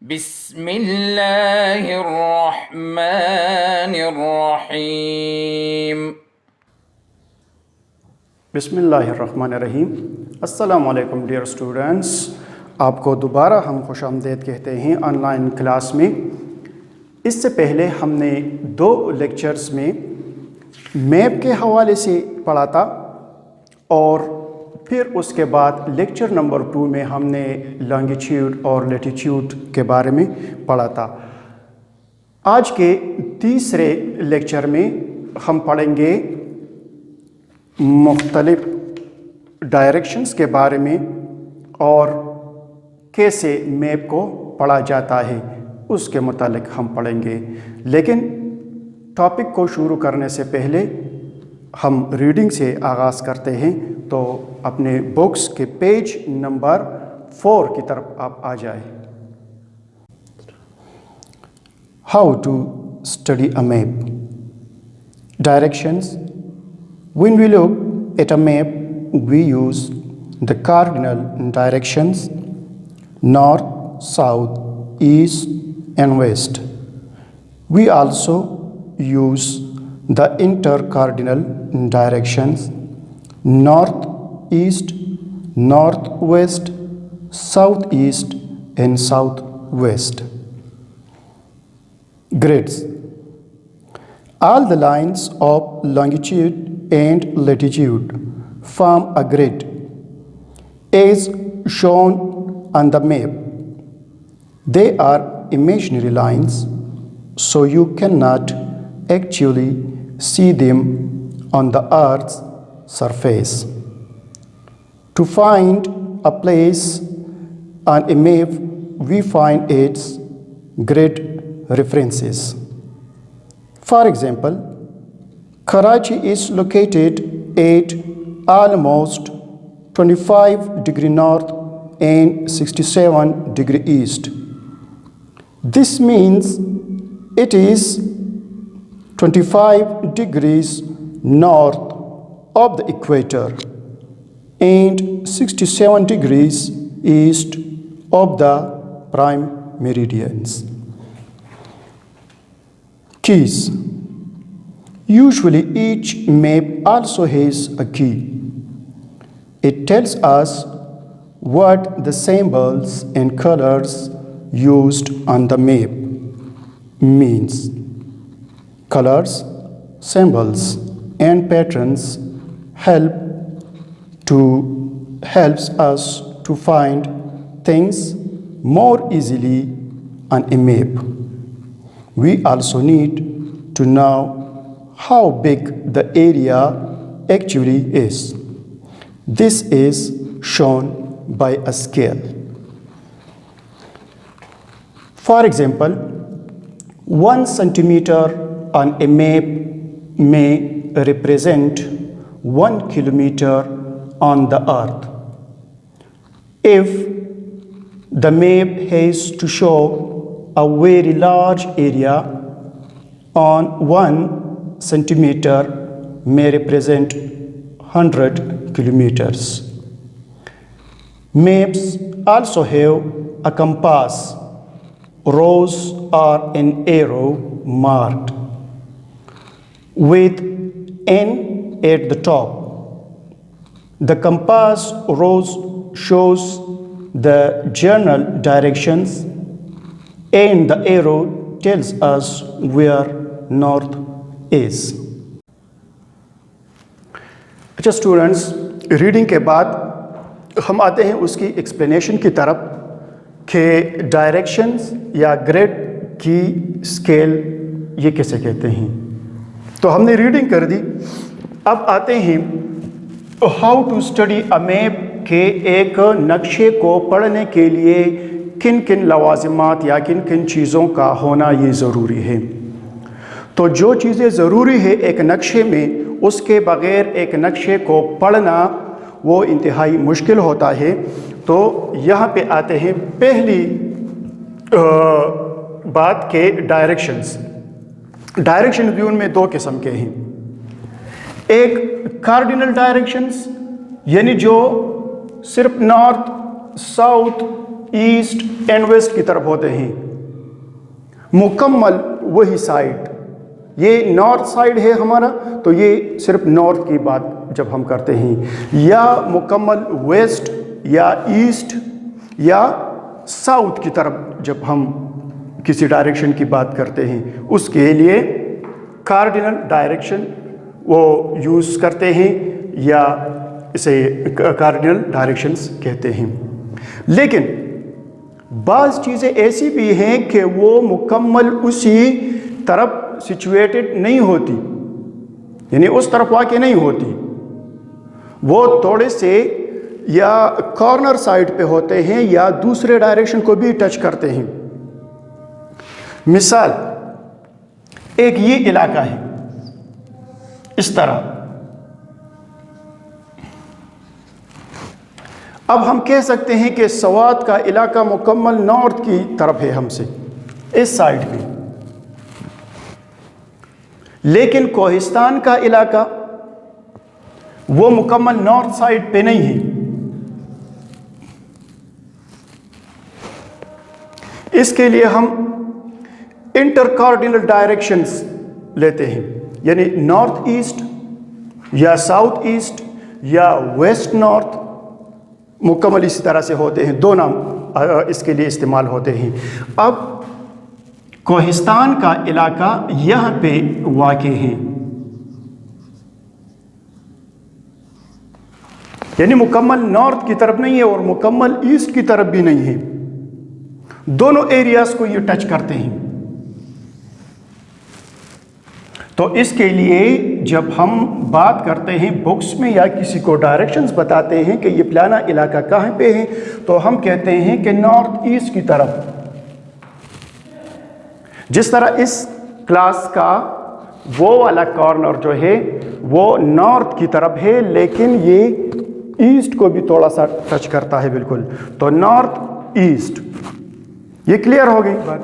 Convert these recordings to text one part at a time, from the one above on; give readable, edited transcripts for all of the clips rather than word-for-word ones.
بسم اللہ الرحمن الرحیم۔ بسم اللہ الرحمن الرحیم۔ السلام علیکم ڈیئر اسٹوڈنٹس، آپ کو دوبارہ ہم خوش آمدید کہتے ہیں آن لائن کلاس میں۔ اس سے پہلے ہم نے 2 لیکچرز میں میپ کے حوالے سے پڑھا تھا، اور پھر اس کے بعد لیکچر نمبر 2 میں ہم نے لانگیٹیوڈ اور لیٹیٹیوڈ کے بارے میں پڑھا تھا۔ آج کے تیسرے لیکچر میں ہم پڑھیں گے مختلف ڈائریکشنز کے بارے میں اور کیسے میپ کو پڑھا جاتا ہے اس کے متعلق ہم پڑھیں گے۔ لیکن ٹاپک کو شروع کرنے سے پہلے ہم ریڈنگ سے آغاز کرتے ہیں، تو اپنے بکس کے پیج نمبر 4 کی طرف آپ آ جائیں۔ How to study a map. Directions. When we look at a map, we use the cardinal directions: north, south, east, and west. We also use the intercardinal directions: north, east, northwest, southeast, and southwest. Grids. All the lines of longitude and latitude form a grid as shown on the map. They are imaginary lines, so you cannot actually see them on the Earth's surface. To find a place on a map, we find its grid references. For example, Karachi is located at almost 25° north and 67° east. This means it is 25 degrees north of the equator and 67 degrees east of the prime meridians. Keys. Usually each map also has a key. It tells us what the symbols and colors used on the map means. Colors, symbols, and patterns helps us to find things more easily on a map. We also need to know how big the area actually is. This is shown by a scale. For example, 1 centimeter on a map may represent 1 kilometer on the earth. If the map has to show a very large area, on 1 centimeter may represent 100 kilometers. Maps also have a compass. Rows are an arrow marked with N at the top. The compass rows shows the general directions, and the arrow tells us where north is. اچھا students, reading کے بعد ہم آتے ہیں اس کی explanation کی طرف کہ ڈائریکشنز یا گریڈ کی اسکیل یہ کیسے کہتے ہیں۔ تو ہم نے ریڈنگ کر دی، اب آتے ہیں how to study a map کہ ایک نقشے کو پڑھنے کے لیے کن کن لوازمات یا کن کن چیزوں کا ہونا یہ ضروری ہے۔ تو جو چیزیں ضروری ہے ایک نقشے میں، اس کے بغیر ایک نقشے کو پڑھنا وہ انتہائی مشکل ہوتا ہے۔ تو یہاں پہ آتے ہیں پہلی بات کہ ڈائریکشنز بھی ان میں 2 قسم کے ہیں۔ ایک کارڈینل ڈائریکشنز، یعنی جو صرف north, south east and west کی طرف ہوتے ہیں، مکمل وہی سائڈ، یہ نارتھ سائڈ ہے ہمارا تو یہ صرف نارتھ کی بات جب ہم کرتے ہیں، یا مکمل ویسٹ یا ایسٹ یا ساؤتھ کی طرف جب ہم کسی ڈائریکشن کی بات کرتے ہیں، اس کے لیے کارڈینل ڈائریکشن وہ یوز کرتے ہیں یا اسے کارڈینل ڈائریکشنز کہتے ہیں۔ لیکن بعض چیزیں ایسی بھی ہیں کہ وہ مکمل اسی طرف سچویٹڈ نہیں ہوتی، یعنی اس طرف واقع نہیں ہوتی، وہ تھوڑے سے یا کارنر سائڈ پہ ہوتے ہیں یا دوسرے ڈائریکشن کو بھی ٹچ کرتے ہیں۔ مثال ایک یہ علاقہ ہے اس طرح، اب ہم کہہ سکتے ہیں کہ سوات کا علاقہ مکمل نارتھ کی طرف ہے ہم سے اس سائڈ پہ، لیکن کوہستان کا علاقہ وہ مکمل نارتھ سائڈ پہ نہیں ہے۔ اس کے لیے ہم انٹر کارڈینل ڈائریکشنز لیتے ہیں، یعنی نارتھ ایسٹ یا ساؤتھ ایسٹ یا ویسٹ نارتھ مکمل اسی طرح سے ہوتے ہیں، دو نام اس کے لیے استعمال ہوتے ہیں۔ اب کوہستان کا علاقہ یہاں پہ واقع ہے، یعنی مکمل نارتھ کی طرف نہیں ہے اور مکمل ایسٹ کی طرف بھی نہیں ہے، دونوں ایریاز کو یہ ٹچ کرتے ہیں۔ تو اس کے لیے جب ہم بات کرتے ہیں بکس میں یا کسی کو ڈائریکشنز بتاتے ہیں کہ یہ فلانا علاقہ کہاں پہ ہے، تو ہم کہتے ہیں کہ نارتھ ایسٹ کی طرف، جس طرح اس کلاس کا وہ والا کارنر جو ہے وہ نارتھ کی طرف ہے لیکن یہ ایسٹ کو بھی تھوڑا سا ٹچ کرتا ہے بالکل، تو نارتھ ایسٹ، یہ کلیئر ہو گئی بات۔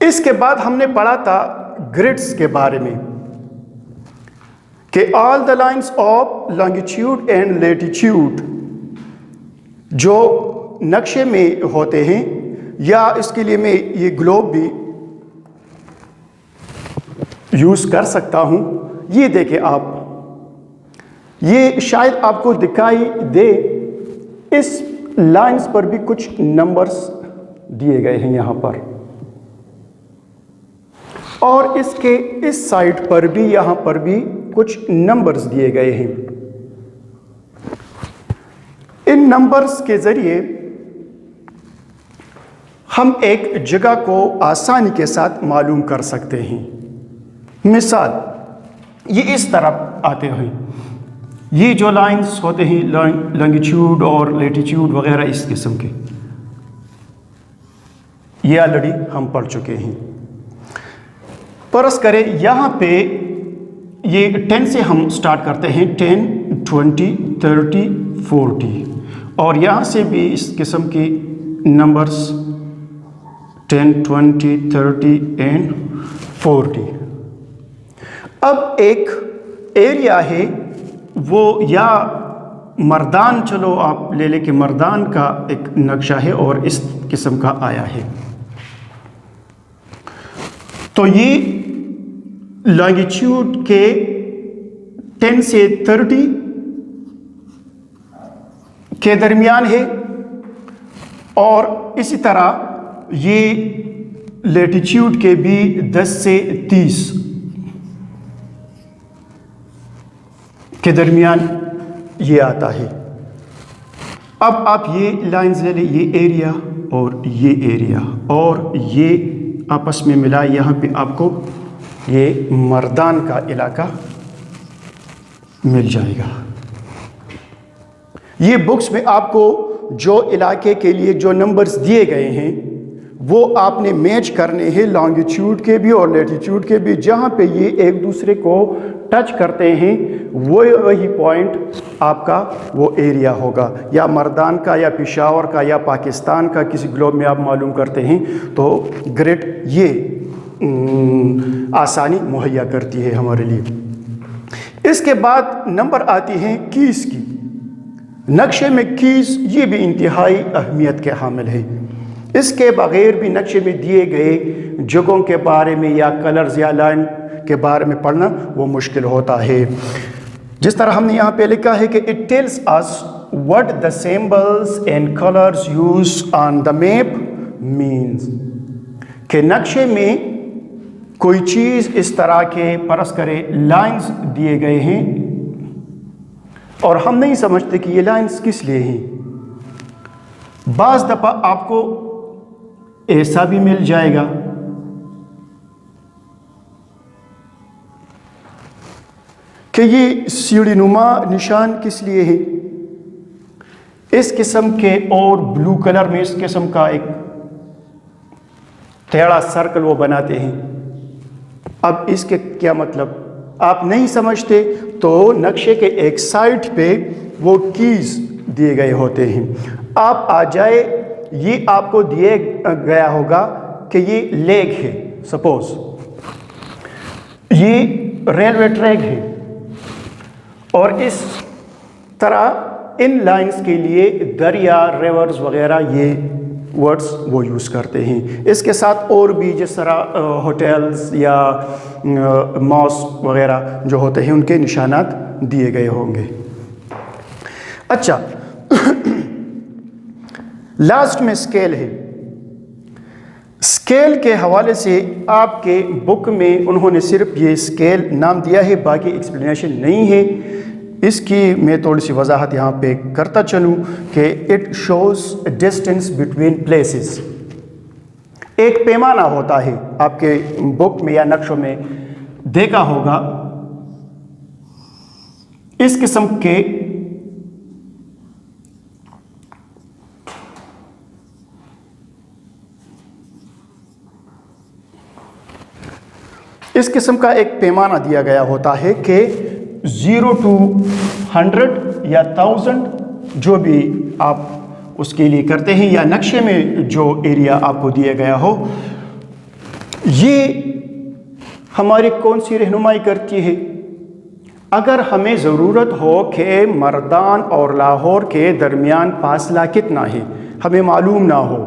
اس کے بعد ہم نے پڑھا تھا گریڈز کے بارے میں کہ all the lines of longitude and latitude جو نقشے میں ہوتے ہیں، یا اس کے لیے میں یہ گلوب بھی یوز کر سکتا ہوں، یہ دیکھیں آپ، یہ شاید آپ کو دکھائی دے، اس لائنز پر بھی کچھ نمبرز دیے گئے ہیں یہاں پر، اور اس کے اس سائڈ پر بھی یہاں پر بھی کچھ نمبرز دیے گئے ہیں۔ ان نمبرز کے ذریعے ہم ایک جگہ کو آسانی کے ساتھ معلوم کر سکتے ہیں۔ مثال یہ اس طرف آتے ہیں، یہ جو لائنز ہوتے ہیں لانگیٹیوڈ اور لیٹیٹیوڈ وغیرہ اس قسم کے، یہ آلریڈی ہم پڑھ چکے ہیں۔ فرض کریں یہاں پہ یہ 10 سے ہم سٹارٹ کرتے ہیں، 10 20 30 40، اور یہاں سے بھی اس قسم کی نمبرز 10 20 30 اینڈ 40۔ اب ایک ایریا ہے وہ یا مردان، چلو آپ لے لیں کہ مردان کا ایک نقشہ ہے اور اس قسم کا آیا ہے، تو یہ لانگیٹیوڈ کے 10 سے 30 کے درمیان ہے، اور اسی طرح یہ لیٹیٹیوڈ کے بھی 10 سے 30 کے درمیان یہ آتا ہے۔ اب آپ یہ لائنز لے لیں، یہ ایریا اور یہ ایریا، اور یہ آپس میں ملا، یہاں پہ آپ کو یہ مردان کا علاقہ مل جائے گا۔ یہ بکس میں آپ کو جو علاقے کے لیے جو نمبرز دیے گئے ہیں وہ آپ نے میچ کرنے ہیں لانگیٹیوڈ کے بھی اور لیٹیٹیوڈ کے بھی، جہاں پہ یہ ایک دوسرے کو ٹچ کرتے ہیں وہی پوائنٹ آپ کا وہ ایریا ہوگا، یا مردان کا یا پشاور کا یا پاکستان کا کسی گلوب میں آپ معلوم کرتے ہیں، تو گریڈ یہ آسانی مہیا کرتی ہے ہمارے لیے۔ اس کے بعد نمبر آتی ہیں کیز کی، نقشے میں کیز یہ بھی انتہائی اہمیت کے حامل ہے. اس کے بغیر بھی نقشے میں دیے گئے جگہوں کے بارے میں یا کلرز یا لائن کے بارے میں پڑھنا وہ مشکل ہوتا ہے. جس طرح ہم نے یہاں پہ لکھا ہے کہ it tells us what the symbols and colors used on the map means. کہ نقشے میں کوئی چیز اس طرح کے فرض کرے لائنز دیے گئے ہیں اور ہم نہیں سمجھتے کہ یہ لائنز کس لیے ہیں. بعض دفعہ آپ کو ایسا بھی مل جائے گا کہ یہ سیڑھی نما نشان کس لیے ہے. اس قسم کے اور بلو کلر میں اس قسم کا ایک ٹیڑھا سرکل وہ بناتے ہیں. اب اس کے کیا مطلب آپ نہیں سمجھتے تو نقشے کے ایک سائڈ پہ وہ کیز دیے گئے ہوتے ہیں. آپ آ جائے یہ آپ کو دیے گیا ہوگا کہ یہ لیک ہے، سپوز یہ ریلوے ٹریک ہے اور اس طرح ان لائنز کے لیے دریا ریورز وغیرہ یہ ورڈز وہ یوز کرتے ہیں. اس کے ساتھ اور بھی جس طرح ہوٹلز یا ماسک وغیرہ جو ہوتے ہیں ان کے نشانات دیے گئے ہوں گے. اچھا لاسٹ میں اسکیل ہے. اسکیل کے حوالے سے آپ کے بک میں انہوں نے صرف یہ اسکیل نام دیا ہے، باقی ایکسپلینیشن نہیں ہے. اس کی میں تھوڑی سی وضاحت یہاں پہ کرتا چلوں کہ it shows distance between places. ایک پیمانہ ہوتا ہے، آپ کے بک میں یا نقشوں میں دیکھا ہوگا اس قسم کے ایک پیمانہ دیا گیا ہوتا ہے کہ 0 to 100 یا 1000 جو بھی آپ اس کے لیے کرتے ہیں یا نقشے میں جو ایریا آپ کو دیا گیا ہو، یہ ہماری کون سی رہنمائی کرتی ہے. اگر ہمیں ضرورت ہو کہ مردان اور لاہور کے درمیان فاصلہ کتنا ہے ہمیں معلوم نہ ہو،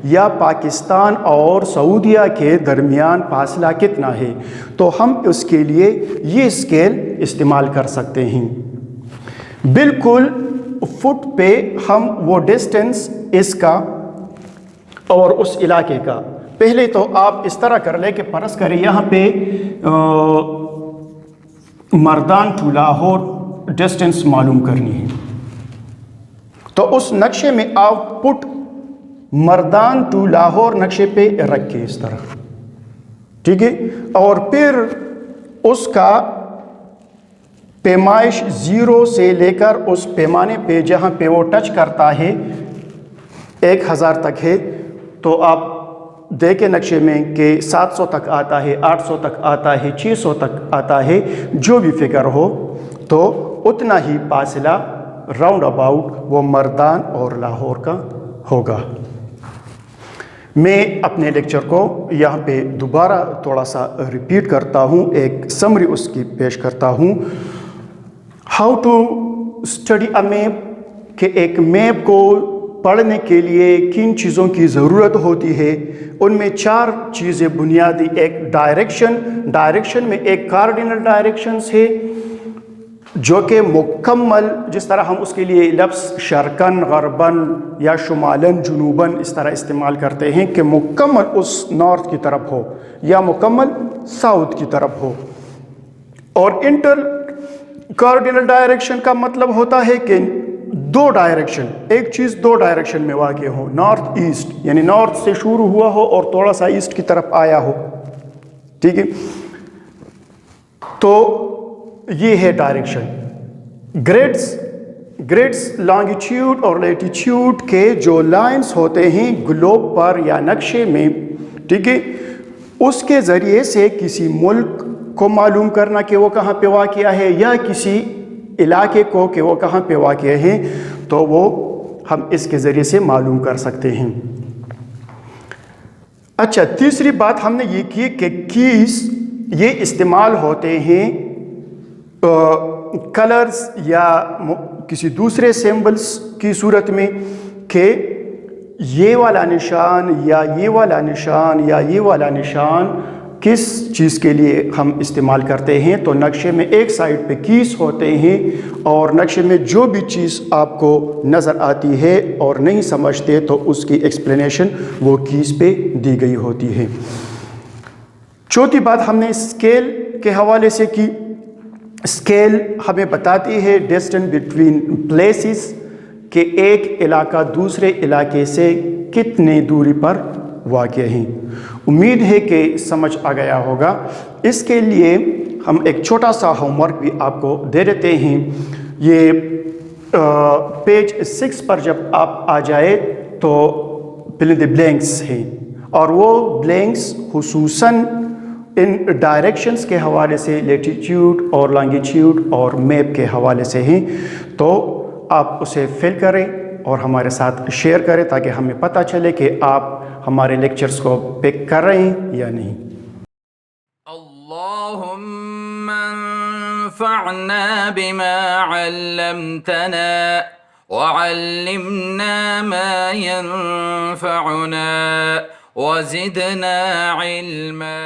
یا پاکستان اور سعودیہ کے درمیان فاصلہ کتنا ہے، تو ہم اس کے لیے یہ اسکیل استعمال کر سکتے ہیں. بالکل فٹ پہ ہم وہ ڈسٹینس اس کا اور اس علاقے کا، پہلے تو آپ اس طرح کر لیں کہ فرض کریں یہاں پہ مردان ٹو لاہور ڈسٹینس معلوم کرنی ہے، تو اس نقشے میں آپ پٹ مردان ٹو لاہور نقشے پہ رکھ کے اس طرح، ٹھیک ہے، اور پھر اس کا پیمائش 0 سے لے کر اس پیمانے پہ جہاں پہ وہ ٹچ کرتا ہے 1000 تک ہے، تو آپ دیکھیں نقشے میں کہ 700 تک آتا ہے، 800 تک آتا ہے، 600 تک آتا ہے، جو بھی فگر ہو تو اتنا ہی فاصلہ راؤنڈ اباؤٹ وہ مردان اور لاہور کا ہوگا. میں اپنے لیکچر کو یہاں پہ دوبارہ تھوڑا سا ریپیٹ کرتا ہوں، ایک سمری اس کی پیش کرتا ہوں. How to study a map, کہ ایک میپ کو پڑھنے کے لیے کن چیزوں کی ضرورت ہوتی ہے. ان میں 4 چیزیں بنیادی، ایک ڈائریکشن میں ایک کارڈینل ڈائریکشنز ہے جو کہ مکمل، جس طرح ہم اس کے لیے لفظ شرقاً غرباً یا شمالاً جنوباً اس طرح استعمال کرتے ہیں کہ مکمل اس نارتھ کی طرف ہو یا مکمل ساؤتھ کی طرف ہو. اور انٹر کارڈینل ڈائریکشن کا مطلب ہوتا ہے کہ 2 ڈائریکشن، ایک چیز 2 ڈائریکشن میں واقع ہو، نارتھ ایسٹ، یعنی نارتھ سے شروع ہوا ہو اور تھوڑا سا ایسٹ کی طرف آیا ہو، ٹھیک ہے. تو یہ ہے ڈائریکشن. گریڈز لانگیٹیوڈ اور لیٹیٹیوڈ کے جو لائنز ہوتے ہیں گلوب پر یا نقشے میں، ٹھیک ہے، اس کے ذریعے سے کسی ملک کو معلوم کرنا کہ وہ کہاں پہ واقع ہے یا کسی علاقے کو کہ وہ کہاں پہ واقع ہے، تو وہ ہم اس کے ذریعے سے معلوم کر سکتے ہیں. اچھا، تیسری بات ہم نے یہ کی کہ کیز یہ استعمال ہوتے ہیں کلرز یا کسی دوسرے سمبلس کی صورت میں کہ یہ والا نشان یا یہ والا نشان یا یہ والا نشان کس چیز کے لیے ہم استعمال کرتے ہیں، تو نقشے میں ایک سائڈ پہ کیز ہوتے ہیں اور نقشے میں جو بھی چیز آپ کو نظر آتی ہے اور نہیں سمجھتے تو اس کی ایکسپلینیشن وہ کیز پہ دی گئی ہوتی ہے۔ چوتھی بات ہم نے اسکیل کے حوالے سے کی۔ اسکیل ہمیں بتاتی ہے ڈسٹینس بٹوین پلیسز، کہ ایک علاقہ دوسرے علاقے سے کتنے دوری پر واقع ہیں۔ امید ہے کہ سمجھ آ گیا ہوگا۔ اس کے لیے ہم ایک چھوٹا سا ہوم ورک بھی آپ کو دے دیتے ہیں۔ یہ پیج 6 پر جب آپ آ جائے تو فل دی بلینکس ہیں، اور وہ بلینکس خصوصاً ان ڈائریکشنز کے حوالے سے لیٹیٹیوڈ اور لانگیٹیوڈ اور میپ کے حوالے سے ہیں، تو آپ اسے فل کریں اور ہمارے ساتھ شیئر کریں تاکہ ہمیں پتہ چلے کہ آپ ہمارے لیکچرز کو پک کر رہے ہیں یا نہیں۔ اللهم انفعنا بما علمتنا وعلمنا ما ينفعنا وزدنا علما